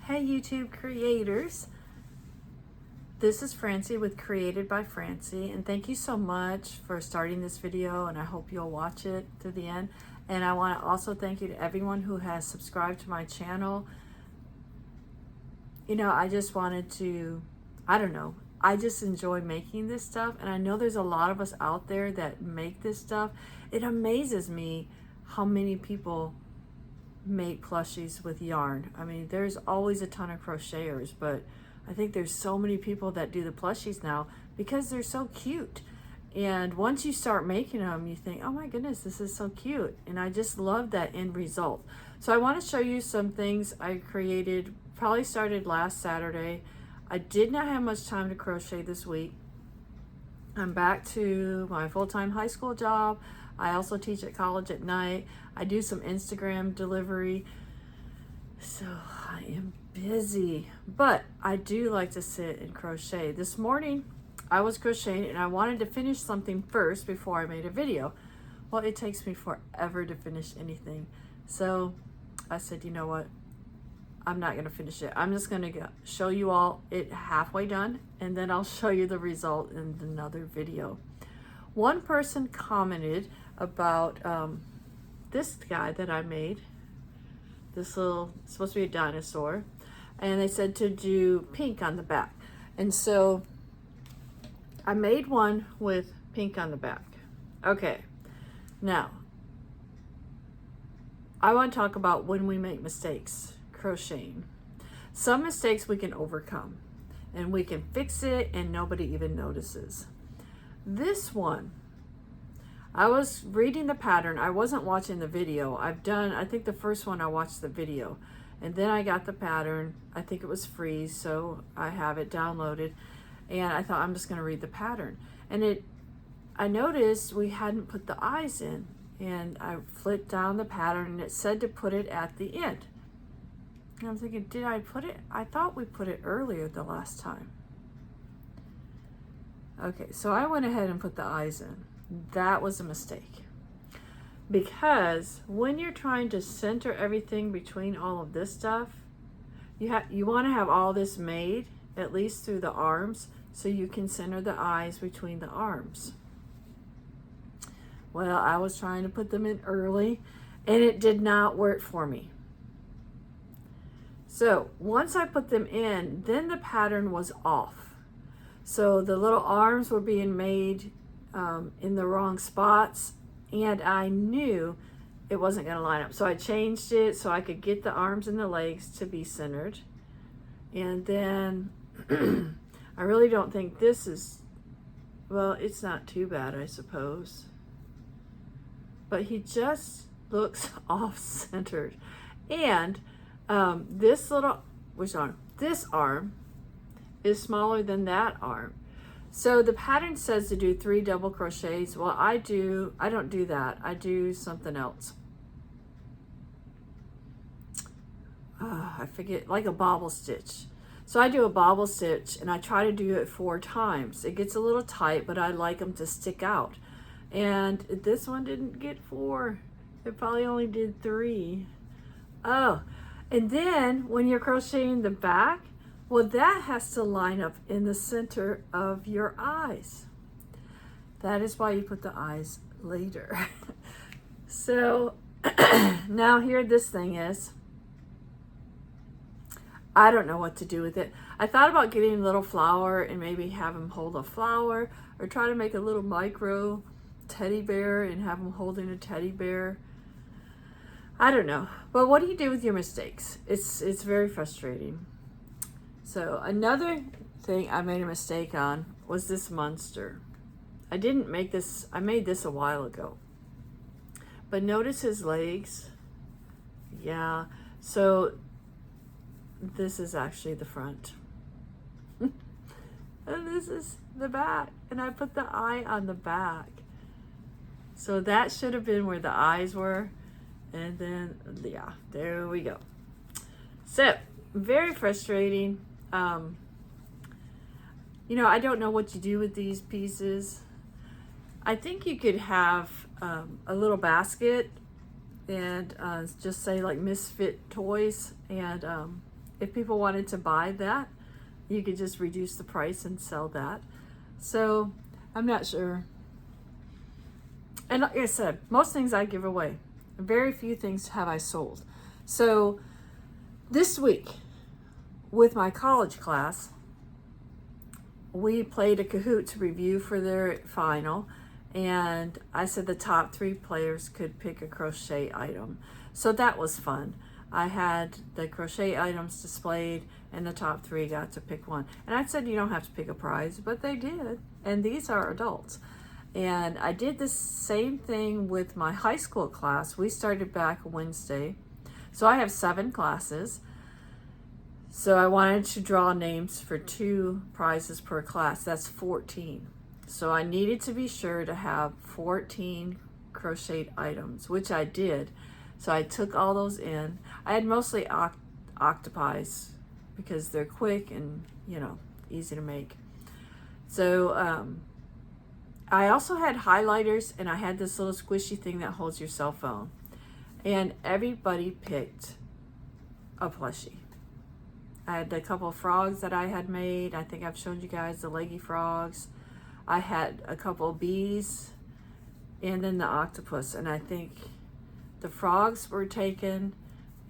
Hey YouTube creators, this is Francie with Created by Francie, and thank you so much for starting this video, and I hope you'll watch it to the end. And I want to also thank you to everyone who has subscribed to my channel. You know, I just wanted to, I just enjoy making this stuff, and I know there's a lot of us out there that make this stuff. It amazes me how many people make plushies with yarn. I mean, there's always a ton of crocheters, but I think there's so many people that do the plushies now because they're so cute. And once you start making them, you think, oh my goodness, this is so cute. And I just love that end result. So I want to show you some things I created, probably started last Saturday. I did not have much time to crochet this week. I'm back to my full-time high school job. I also teach at college at night. I do some Instagram delivery. So I am busy, but I do like to sit and crochet. This morning I was crocheting and I wanted to finish something first before I made a video. Well, it takes me forever to finish anything. So I said, you know what? I'm not gonna finish it. I'm just gonna show you all it halfway done, and then I'll show you the result in another video. One person commented about this guy that I made, this little, it's supposed to be a dinosaur, and they said to do pink on the back. And so I made one with pink on the back. Okay, now I want to talk about when we make mistakes crocheting. Some mistakes we can overcome and we can fix it and nobody even notices. This one, I was reading the pattern. I wasn't watching the video. I think the first one I watched the video, and then I got the pattern. I think it was free, so I have it downloaded, and I thought I'm just going to read the pattern. And I noticed we hadn't put the eyes in, and I flipped down the pattern and it said to put it at the end. And I'm thinking, did I put it? I thought we put it earlier the last time. Okay, so I went ahead and put the eyes in. That was a mistake, because when you're trying to center everything between all of this stuff, you want to have all this made at least through the arms so you can center the eyes between the arms. Well, I was trying to put them in early and it did not work for me. So once I put them in, then the pattern was off. So the little arms were being made in the wrong spots, and I knew it wasn't going to line up. So I changed it so I could get the arms and the legs to be centered. And then I really don't think this is, well, it's not too bad, I suppose. But he just looks off-centered. And this little, which arm? This arm is smaller than that arm. So the pattern says to do 3 double crochets. Well, I don't do that. I do something else. I forget, like a bobble stitch. So I do a bobble stitch and I try to do it 4 times. It gets a little tight, but I like them to stick out. And this one didn't get 4. It probably only did 3. Oh, and then when you're crocheting the back, well, that has to line up in the center of your eyes. That is why you put the eyes later. So now here this thing is. I don't know what to do with it. I thought about getting a little flower and maybe have him hold a flower, or try to make a little micro teddy bear and have him holding a teddy bear. I don't know. But what do you do with your mistakes? It's very frustrating. So another thing I made a mistake on was this monster. I didn't make this, I made this a while ago. But notice his legs. Yeah, so this is actually the front. And this is the back. And I put the eye on the back. So that should have been where the eyes were. And then, yeah, there we go. So, very frustrating. You know, I don't know what you do with these pieces. I think you could have a little basket and just say like Misfit Toys, and if people wanted to buy that, you could just reduce the price and sell that. So I'm not sure. And like I said, most things I give away. Very few things have I sold. So this week with my college class, we played a Kahoot to review for their final, and I said the top 3 players could pick a crochet item. So that was fun. I had the crochet items displayed, and the top 3 got to pick one. And I said you don't have to pick a prize, but they did. And these are adults. And I did the same thing with my high school class. We started back Wednesday. So I have 7 classes. So I wanted to draw names for 2 prizes per class. That's 14. So I needed to be sure to have 14 crocheted items, which I did. So I took all those in. I had mostly octopies because they're quick and, you know, easy to make. So I also had highlighters, and I had this little squishy thing that holds your cell phone. And everybody picked a plushie. I had a couple of frogs that I had made. I think I've shown you guys the leggy frogs. I had a couple of bees and then the octopus. And I think the frogs were taken,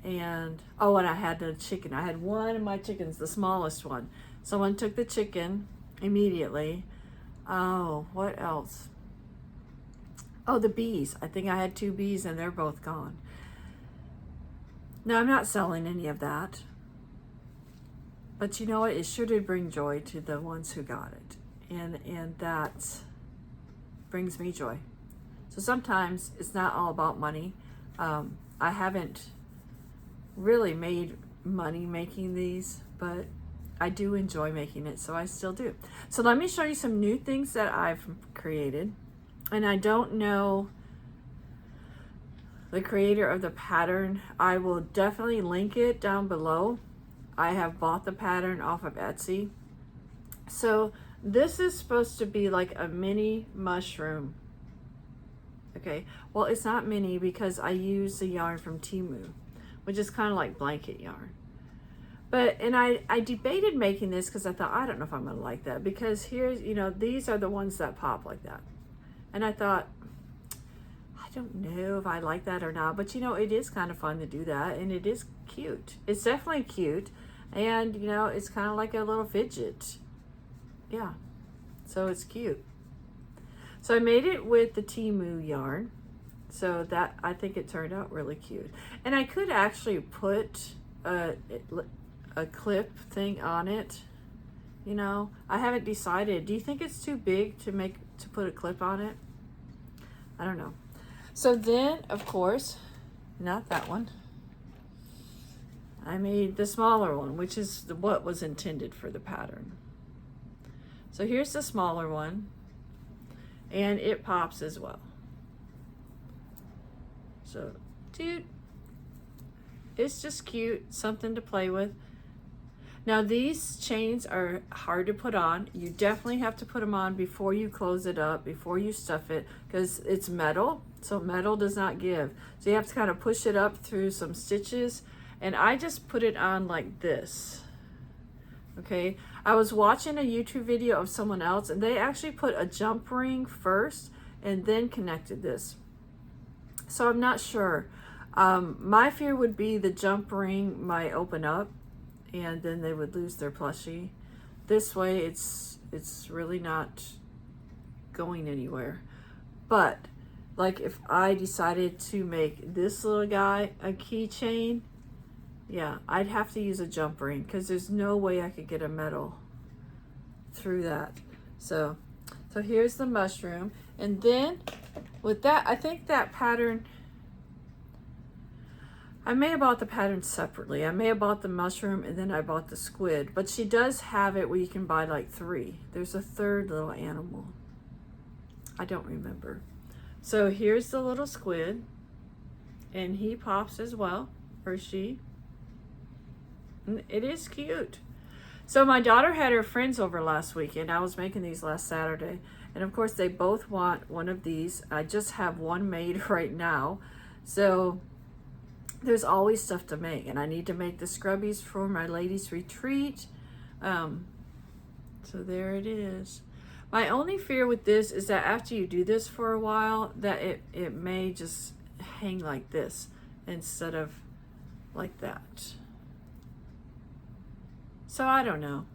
and oh, and I had the chicken. I had one of my chickens, the smallest one. Someone took the chicken immediately. Oh, what else? Oh, the bees. I think I had 2 bees and they're both gone. Now, I'm not selling any of that. But you know what? It sure did bring joy to the ones who got it. And that brings me joy. So sometimes it's not all about money. I haven't really made money making these, but I do enjoy making it, so I still do. So let me show you some new things that I've created. And I don't know the creator of the pattern. I will definitely link it down below. I have bought the pattern off of Etsy. So this is supposed to be like a mini mushroom. Okay, well, it's not mini because I use the yarn from Temu, which is kind of like blanket yarn. But, and I debated making this because I thought, I don't know if I'm going to like that, because here's, you know, these are the ones that pop like that. And I thought, I don't know if I like that or not, but you know, it is kind of fun to do that, and it is cute. It's definitely cute, and you know, it's kind of like a little fidget. Yeah, so it's cute. So I made it with the Temu yarn, so that, I think it turned out really cute. And I could actually put a clip thing on it. You know, I haven't decided. Do you think it's too big to put a clip on it? I don't know. So then, of course, not that one. I made the smaller one, which is what was intended for the pattern. So here's the smaller one, and it pops as well. So, dude, it's just cute, something to play with. Now these chains are hard to put on. You definitely have to put them on before you close it up, before you stuff it, because it's metal, so metal does not give. So you have to kind of push it up through some stitches, and I just put it on like this. Okay, I was watching a YouTube video of someone else, and they actually put a jump ring first and then connected this. So I'm not sure. My fear would be the jump ring might open up and then they would lose their plushie. This way it's really not going anywhere. But like if I decided to make this little guy a keychain, yeah, I'd have to use a jump ring because there's no way I could get a metal through that. So here's the mushroom. And then with that, I think that pattern, I may have bought the pattern separately. I may have bought the mushroom and then I bought the squid, but she does have it where you can buy like 3. There's a 3rd little animal. I don't remember. So here's the little squid, and he pops as well, or she. And it is cute. So my daughter had her friends over last weekend. I was making these last Saturday, and of course they both want one of these. I just have one made right now. So there's always stuff to make, and I need to make the scrubbies for my ladies retreat. So there it is. My only fear with this is that after you do this for a while, that it may just hang like this instead of like that. So I don't know.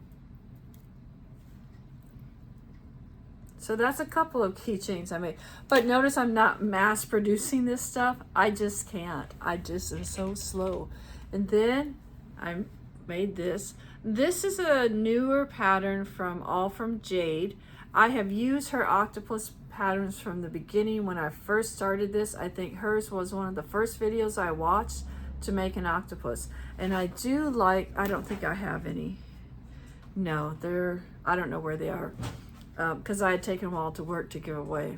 So that's a couple of keychains I made. But notice I'm not mass producing this stuff. I just can't. I just am so slow. And then I made this. This is a newer pattern from All From Jade. I have used her octopus patterns from the beginning when I first started this. I think hers was one of the first videos I watched to make an octopus. And I do like, I don't think I have any. No, I don't know where they are. Because I had taken them all to work to give away.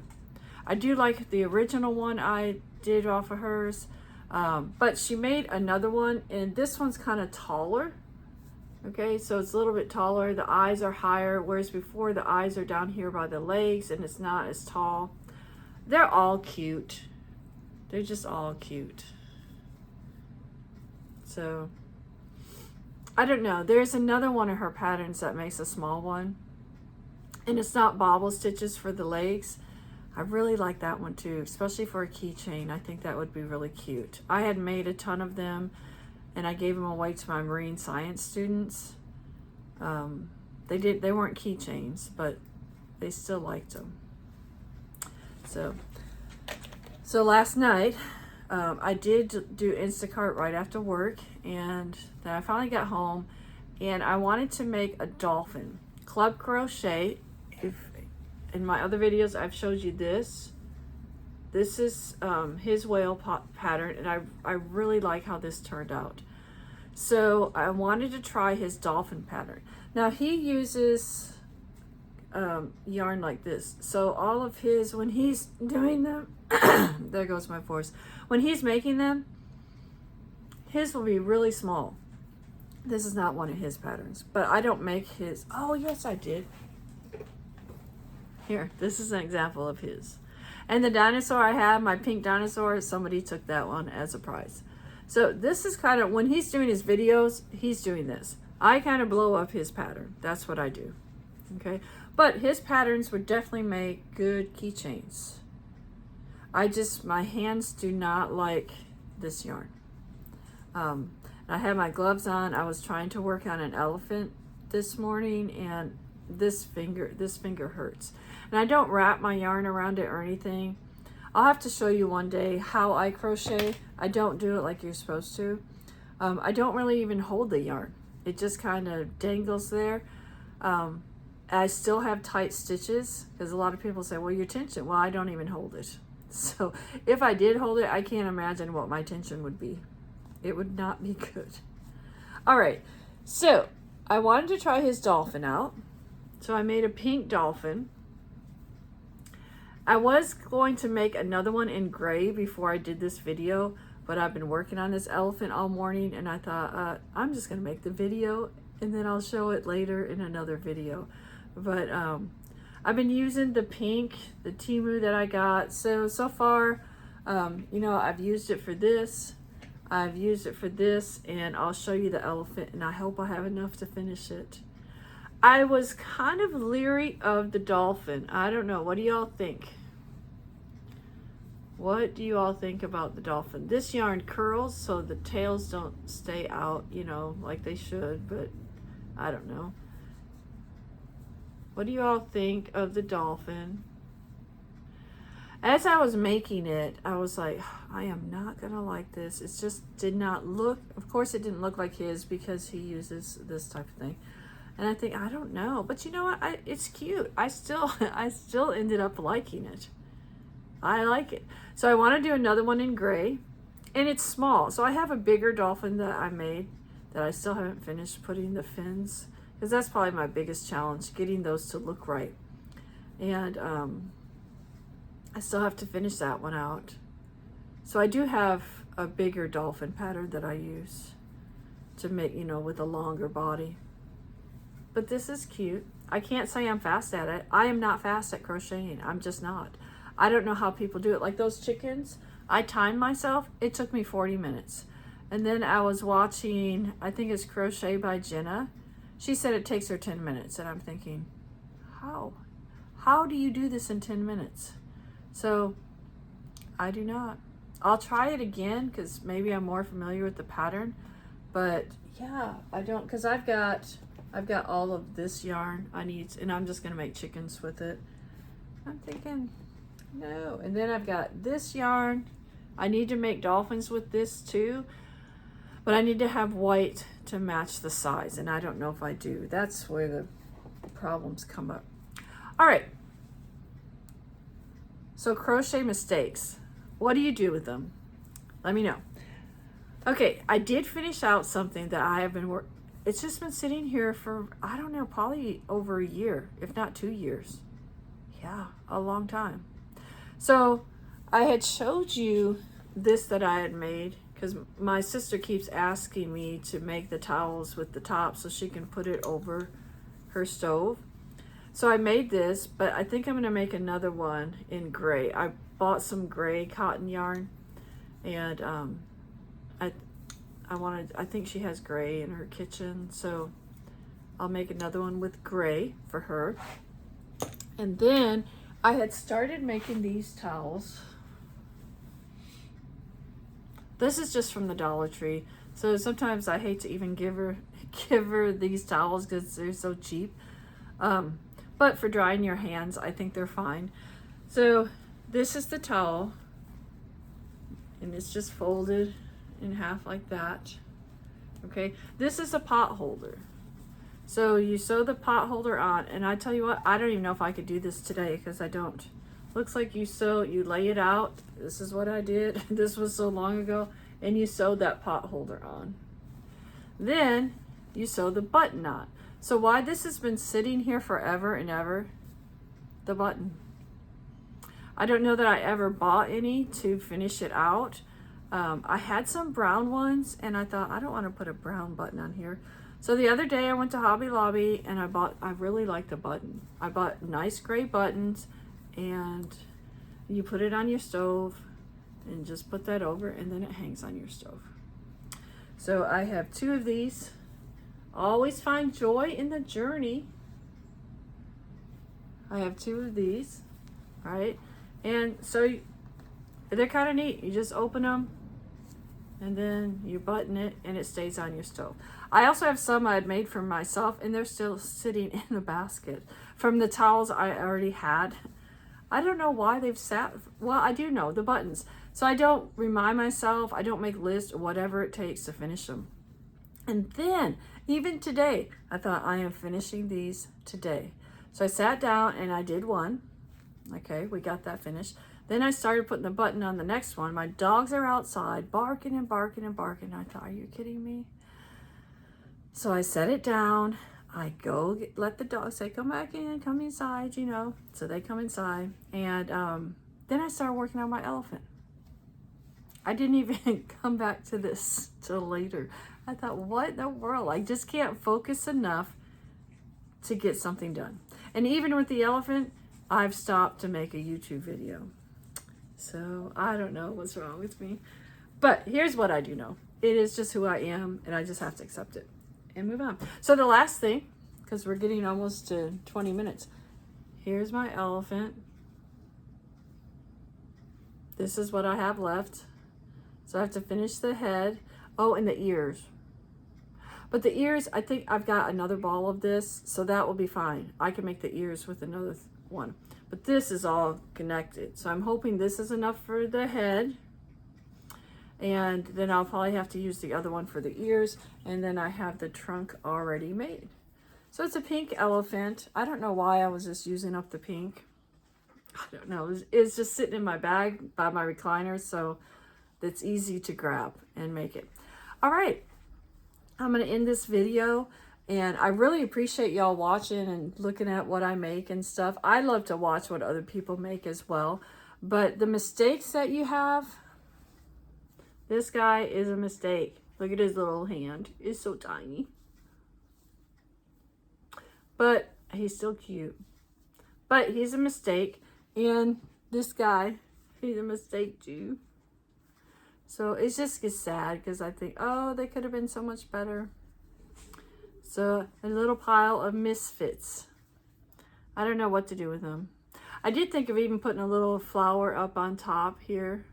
I do like the original one I did off of hers. But she made another one, and this one's kind of taller. Okay, so it's a little bit taller. The eyes are higher, whereas before the eyes are down here by the legs, and it's not as tall. They're all cute. They're just all cute. So, I don't know. There's another one of her patterns that makes a small one. And it's not bobble stitches for the legs. I really like that one too, especially for a keychain. I think that would be really cute. I had made a ton of them, and I gave them away to my marine science students. They weren't keychains, but they still liked them. So last night, I did do Instacart right after work, and then I finally got home, and I wanted to make a dolphin. Club Crochet. In my other videos, I've showed you this. This is his whale pattern, and I really like how this turned out. So I wanted to try his dolphin pattern. Now he uses yarn like this. So all of his, when he's doing them, there goes my voice. When he's making them, his will be really small. This is not one of his patterns, but I don't make his. Oh yes, I did. Here, this is an example of his. And the dinosaur I have, my pink dinosaur, somebody took that one as a prize. So this is kind of, when he's doing his videos, he's doing this. I kind of blow up his pattern. That's what I do. Okay? But his patterns would definitely make good keychains. My hands do not like this yarn. I had my gloves on. I was trying to work on an elephant this morning, and this finger hurts. And I don't wrap my yarn around it or anything. I'll have to show you one day how I crochet. I don't do it like you're supposed to. I don't really even hold the yarn. It just kind of dangles there. I still have tight stitches, because a lot of people say, well, your tension. Well, I don't even hold it. So if I did hold it, I can't imagine what my tension would be. It would not be good. All right, so I wanted to try his dolphin out. So I made a pink dolphin. I was going to make another one in gray before I did this video, but I've been working on this elephant all morning, and I thought, I'm just gonna make the video and then I'll show it later in another video. But I've been using the pink, the Temu that I got. So far, you know, I've used it for this, I've used it for this, and I'll show you the elephant, and I hope I have enough to finish it. I was kind of leery of the dolphin. I don't know. What do y'all think? What do you all think about the dolphin? This yarn curls so the tails don't stay out, you know, like they should, but I don't know. What do you all think of the dolphin? As I was making it, I was like, I am not gonna like this. It just did not look, of course it didn't look like his because he uses this type of thing. And I think, I don't know, but you know what? It's cute. I still ended up liking it. I like it. So I want to do another one in gray, and it's small. So I have a bigger dolphin that I made that I still haven't finished putting the fins, because that's probably my biggest challenge, getting those to look right. And I still have to finish that one out. So I do have a bigger dolphin pattern that I use to make, you know, with a longer body. But this is cute. I can't say I'm fast at it. I am not fast at crocheting. I'm just not. I don't know how people do it. Like those chickens, I timed myself. It took me 40 minutes. And then I was watching, I think it's Crochet by Jenna. She said it takes her 10 minutes. And I'm thinking, how? How do you do this in 10 minutes? So I do not. I'll try it again because maybe I'm more familiar with the pattern. But yeah, I don't, because I've got all of this yarn I need, and I'm just going to make chickens with it. I'm thinking, no. And then I've got this yarn. I need to make dolphins with this too. But I need to have white to match the size, and I don't know if I do. That's where the problems come up. All right. So crochet mistakes. What do you do with them? Let me know. Okay, I did finish out something that I have been it's just been sitting here for, I don't know, probably over a year, if not 2 years. Yeah, a long time. So I had showed you this that I had made, because my sister keeps asking me to make the towels with the top so she can put it over her stove. So I made this, but I think I'm going to make another one in gray. I bought some gray cotton yarn, and I think she has gray in her kitchen, so I'll make another one with gray for her. And then I had started making these towels. This is just from the Dollar Tree. So sometimes I hate to even give her these towels because they're so cheap. But for drying your hands, I think they're fine. So this is the towel, and it's just folded in half like that. Okay, this is a pot holder. So you sew the pot holder on, and I tell you what, I don't even know if I could do this today because I don't. Looks like you lay it out. This is what I did. This was so long ago. And you sew that pot holder on. Then you sew the button on. So why this has been sitting here forever and ever, the button. I don't know that I ever bought any to finish it out. I had some brown ones, and I thought, I don't want to put a brown button on here. So the other day I went to Hobby Lobby, and I really like the button. I bought nice gray buttons, and you put it on your stove and just put that over, and then it hangs on your stove. So I have 2 of these. Always find joy in the journey. I have 2 of these, right? And so they're kind of neat. You just open them, and then you button it, and it stays on your stove. I also have some I had made for myself, and they're still sitting in the basket from the towels I already had. I don't know why they've sat. Well, I do know the buttons. So I don't remind myself. I don't make lists or whatever it takes to finish them. And then, even today, I thought, I am finishing these today. So I sat down and I did one. Okay, we got that finished. Then I started putting the button on the next one. My dogs are outside barking and barking and barking. I thought, are you kidding me? So I set it down. I go let the dogs say, come back in, come inside, you know. So they come inside. And then I started working on my elephant. I didn't even come back to this till later. I thought, what in the world? I just can't focus enough to get something done. And even with the elephant, I've stopped to make a YouTube video. So I don't know what's wrong with me. But here's what I do know. It is just who I am, and I just have to accept it and move on. So the last thing, because we're getting almost to 20 minutes. Here's my elephant. This is what I have left. So I have to finish the head. Oh, and the ears. But the ears, I think I've got another ball of this, so that will be fine. I can make the ears with another one. But this is all connected. So I'm hoping this is enough for the head. And then I'll probably have to use the other one for the ears. And then I have the trunk already made. So it's a pink elephant. I don't know why I was just using up the pink. I don't know. It's just sitting in my bag by my recliner. So it's easy to grab and make it. All right. I'm going to end this video. And I really appreciate y'all watching and looking at what I make and stuff. I love to watch what other people make as well. But the mistakes that you have, this guy is a mistake. Look at his little hand. It's so tiny. But he's still cute. But he's a mistake. And this guy, he's a mistake too. So it just gets sad because I think, oh, they could have been so much better. So a little pile of misfits. I don't know what to do with them. I did think of even putting a little flower up on top here.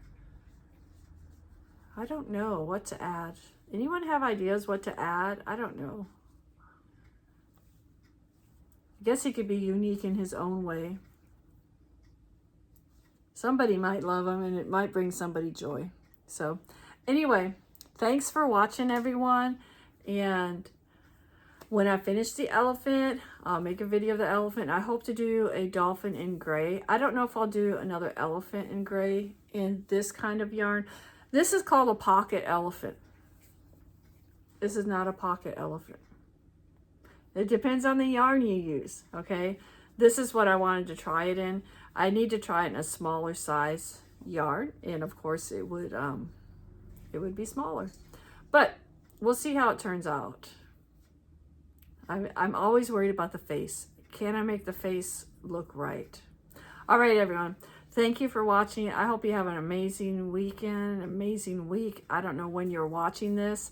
I don't know what to add. Anyone have ideas what to add? I don't know. I guess he could be unique in his own way. Somebody might love him and it might bring somebody joy. So anyway, thanks for watching, everyone. And when I finish the elephant, I'll make a video of the elephant. I hope to do a dolphin in gray. I don't know if I'll do another elephant in gray in this kind of yarn. This is called a pocket elephant. This is not a pocket elephant. It depends on the yarn you use, okay? This is what I wanted to try it in. I need to try it in a smaller size yarn, and of course it would be smaller. But we'll see how it turns out. I'm always worried about the face. Can I make the face look right? All right, everyone. Thank you for watching. I hope you have an amazing weekend, amazing week. I don't know when you're watching this.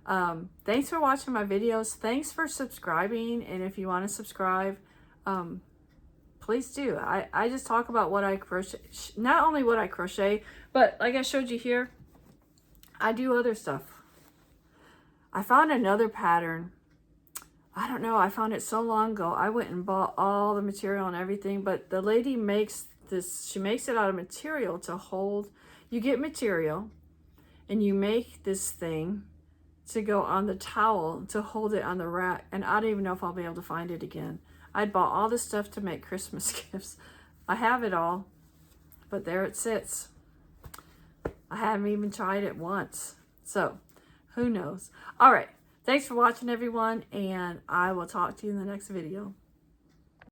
Thanks for watching my videos. Thanks for subscribing. And if you want to subscribe, please do. I just talk about what I crochet, not only what I crochet, but like I showed you here, I do other stuff. I found another pattern. I don't know. I found it so long ago. I went and bought all the material and everything, but the lady makes this, she makes it out of material to hold. You get material and you make this thing to go on the towel to hold it on the rack. And I don't even know if I'll be able to find it again. I bought all this stuff to make Christmas gifts. I have it all, but there it sits. I haven't even tried it once. So who knows? All right. Thanks for watching, everyone, and I will talk to you in the next video.